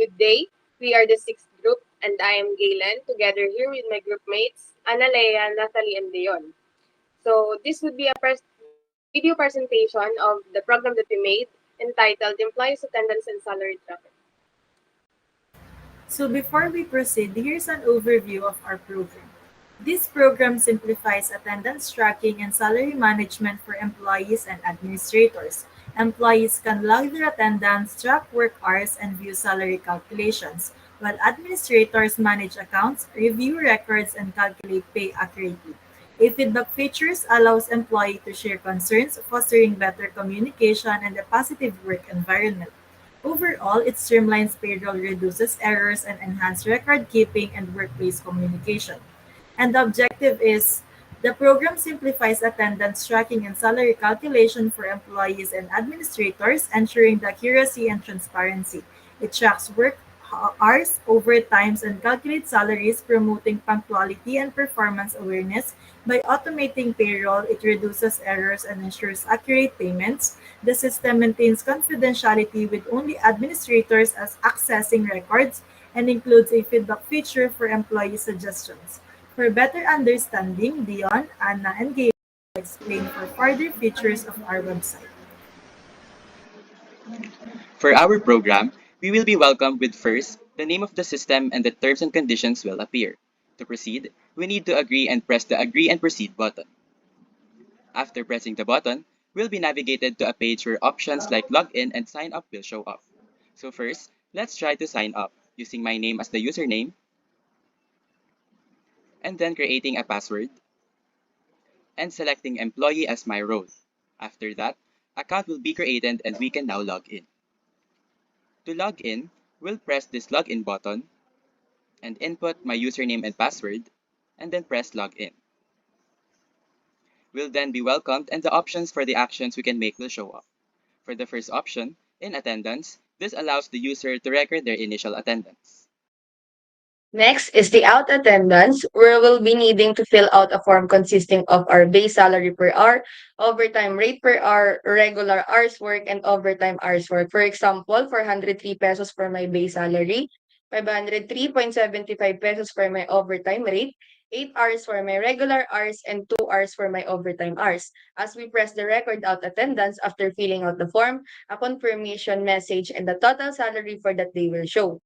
Good day. We are the sixth group, and I am Galen, together here with my group mates, Analea, Natalie, and Leon. So, this would be a video presentation of the program that we made entitled Employees Attendance and Salary Tracker. So before we proceed, here's an overview of our program. This program simplifies attendance tracking and salary management for employees and administrators. Employees can log their attendance, track work hours, and view salary calculations, while administrators manage accounts, review records, and calculate pay accurately. A feedback features allows employee to share concerns, fostering better communication and a positive work environment. Overall, it streamlines payroll, reduces errors, and enhances record keeping and workplace communication. And the objective is the program simplifies attendance tracking and salary calculation for employees and administrators, ensuring the accuracy and transparency. It tracks work hours, overtimes, and calculates salaries, promoting punctuality and performance awareness. By automating payroll, it reduces errors and ensures accurate payments. The system maintains confidentiality with only administrators as accessing records and includes a feedback feature for employee suggestions. For better understanding, Dion, Anna, and Gail will explain for further features of our website. For our program, we will be welcomed with first, the name of the system and the terms and conditions will appear. To proceed, we need to agree and press the Agree and Proceed button. After pressing the button, we'll be navigated to a page where options like Login and Sign Up will show up. So first, let's try to sign up using my name as the username and then creating a password and selecting Employee as my role. After that, account will be created and we can now log in. To log in, we'll press this login button and input my username and password and then press login. We'll then be welcomed and the options for the actions we can make will show up. For the first option, in attendance, this allows the user to record their initial attendance. Next is the out attendance, where we'll be needing to fill out a form consisting of our base salary per hour, overtime rate per hour, regular hours work, and overtime hours work. For example, 403 pesos for my base salary, 503.75 pesos for my overtime rate, 8 hours for my regular hours, and 2 hours for my overtime hours. As we press the record out attendance after filling out the form, a confirmation message and the total salary for that day will show.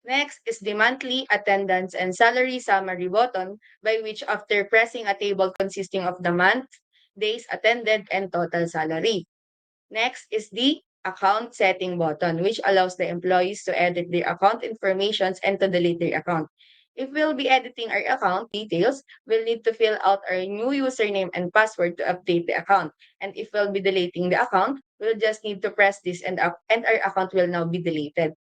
Next is the monthly attendance and salary summary button, by which after pressing a table consisting of the month, days attended, and total salary. Next is the account setting button, which allows the employees to edit their account informations and to delete their account. If we'll be editing our account details, we'll need to fill out our new username and password to update the account. And if we'll be deleting the account, we'll just need to press this and our account will now be deleted.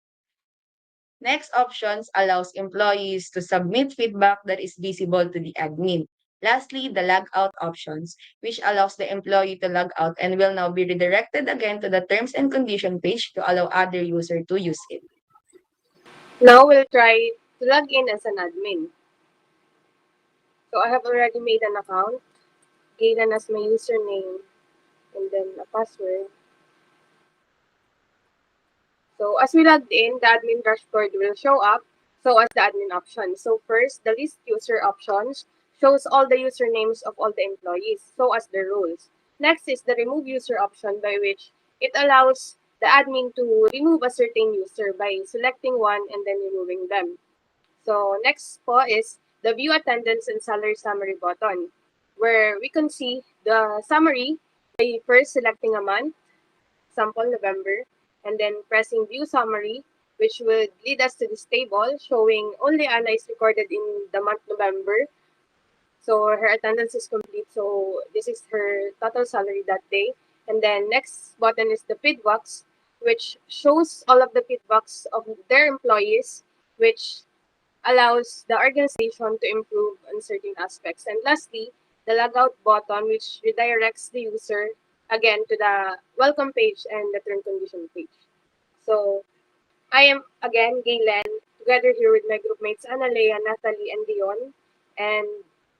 Next options allows employees to submit feedback that is visible to the admin. Lastly, the log out options, which allows the employee to log out and will now be redirected again to the terms and condition page to allow other user to use it. Now, we'll try to log in as an admin. So, I have already made an account, Galen as my username, and then a password. So as we logged in, the admin dashboard will show up, so as the admin options. So first, the list user options shows all the usernames of all the employees, so as the roles. Next is the remove user option, by which it allows the admin to remove a certain user by selecting one and then removing them. So next po is the view attendance and salary summary button, where we can see the summary by first selecting a month, sample November, and then pressing view summary, which would lead us to this table showing only Anna is recorded in the month November. So her attendance is complete. So this is her total salary that day. And then next button is the feedbacks, which shows all of the feedbacks of their employees, which allows the organization to improve on certain aspects. And lastly, the logout button, which redirects the user again to the welcome page and the term condition page. So I am again Gaylen, together here with my group mates Analea, Natalie, and Dion. And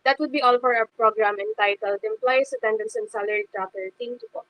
that would be all for our program entitled Employees Attendance and Salary Tracker. Thank you po.